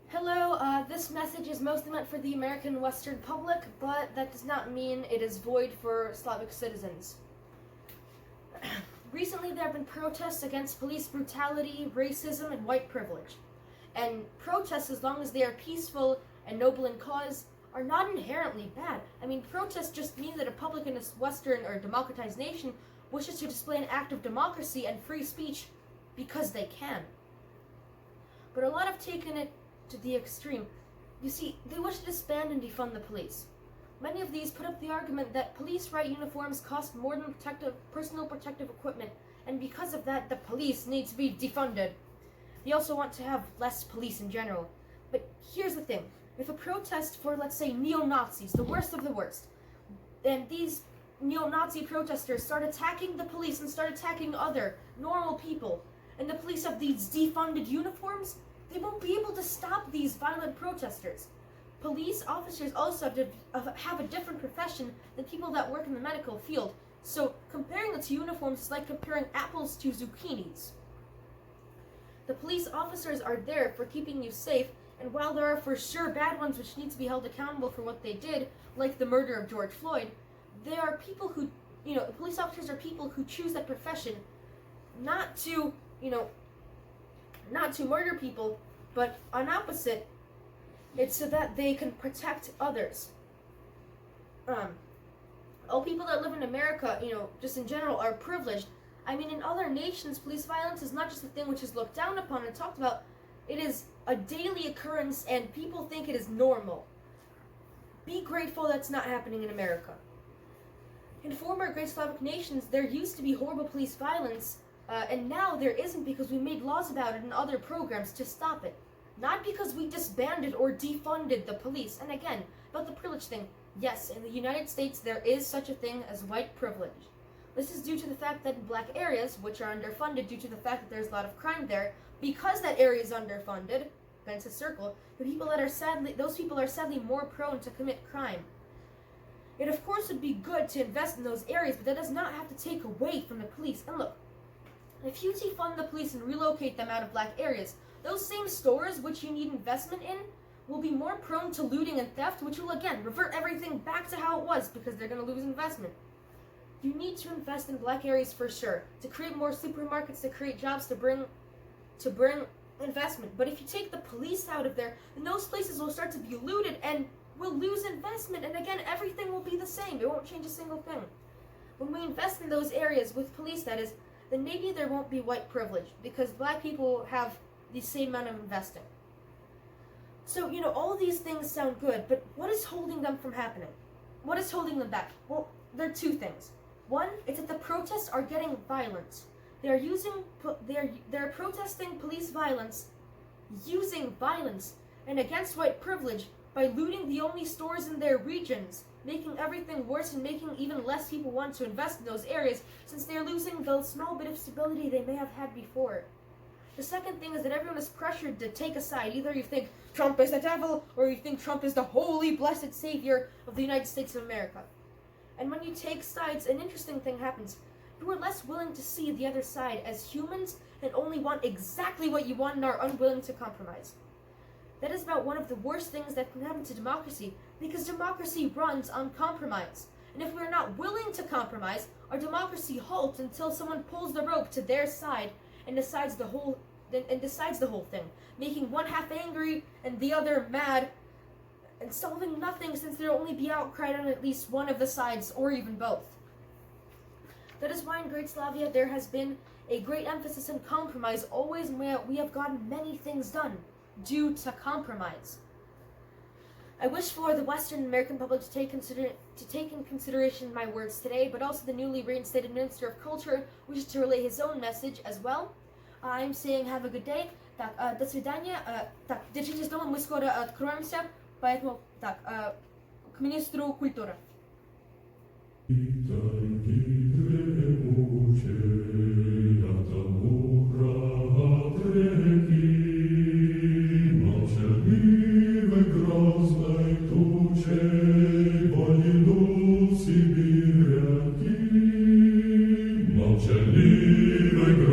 Hello, this message is mostly meant for the American Western public, but that does not mean it is void for Slavic citizens. Recently, there have been protests against police brutality, racism, and white privilege. And protests, as long as they are peaceful and noble in cause, are not inherently bad. I mean, protests just mean that a public in a Western or democratized nation wishes to display an act of democracy and free speech because they can. But a lot have taken it to the extreme. You see, they wish to disband and defund the police. Many of these put up the argument that police riot uniforms cost more than personal protective equipment, and because of that, the police need to be defunded. They also want to have less police in general. But here's the thing. If a protest for, let's say, neo-Nazis, the worst of the worst, and these neo-Nazi protesters start attacking the police and start attacking other normal people, and the police have these defunded uniforms, they won't be able to stop these violent protesters. Police officers also have a different profession than people that work in the medical field, so comparing the two uniforms is like comparing apples to zucchinis. The police officers are there for keeping you safe, and while there are for sure bad ones which need to be held accountable for what they did, like the murder of George Floyd, there are people who, police officers are people who choose that profession not to murder people, but on opposite, it's so that they can protect others. All people that live in America, just in general, are privileged. I mean, in other nations, police violence is not just a thing which is looked down upon and talked about. It is a daily occurrence, and people think it is normal. Be grateful that's not happening in America. In former Great Slavic nations, there used to be horrible police violence, and now there isn't because we made laws about it and other programs to stop it. Not because we disbanded or defunded the police. And again, about the privilege thing, yes, in the United States there is such a thing as white privilege. This is due to the fact that in black areas, which are underfunded due to the fact that there's a lot of crime there, because that area is underfunded, and it's a circle, those people are sadly more prone to commit crime. It of course would be good to invest in those areas, but that does not have to take away from the police. And look, if you defund the police and relocate them out of black areas, those same stores which you need investment in will be more prone to looting and theft, which will again revert everything back to how it was because they're going to lose investment. You need to invest in black areas for sure, to create more supermarkets, to create jobs, to bring investment. But if you take the police out of there, then those places will start to be looted and will lose investment, and again, everything will be the same. It won't change a single thing. When we invest in those areas with police, that is, then maybe there won't be white privilege, because black people have the same amount of investing. So, all these things sound good, but what is holding them from happening? What is holding them back? Well, there are two things. One, it's that the protests are getting violent. They're protesting police violence, using violence and against white privilege by looting the only stores in their regions, making everything worse and making even less people want to invest in those areas since they're losing the small bit of stability they may have had before. The second thing is that everyone is pressured to take a side. Either you think Trump is the devil, or you think Trump is the holy, blessed savior of the United States of America. And when you take sides, an interesting thing happens. You are less willing to see the other side as humans and only want exactly what you want and are unwilling to compromise. That is about one of the worst things that can happen to democracy, because democracy runs on compromise. And if we are not willing to compromise, our democracy halts until someone pulls the rope to their side and decides the whole thing, making one half angry and the other mad, and solving nothing since there will only be outcry on at least one of the sides, or even both. That is why in Great Slavia there has been a great emphasis on compromise, always, and we have gotten many things done due to compromise. I wish for the Western American public to take in consideration my words today, but also the newly reinstated Minister of Culture wishes to relay his own message as well. I'm saying have a good day. Так, до свидания. Так, держитесь дома, мы скоро откроемся, поэтому так, к министру культуры. Молчаливой грозной тучей der lieben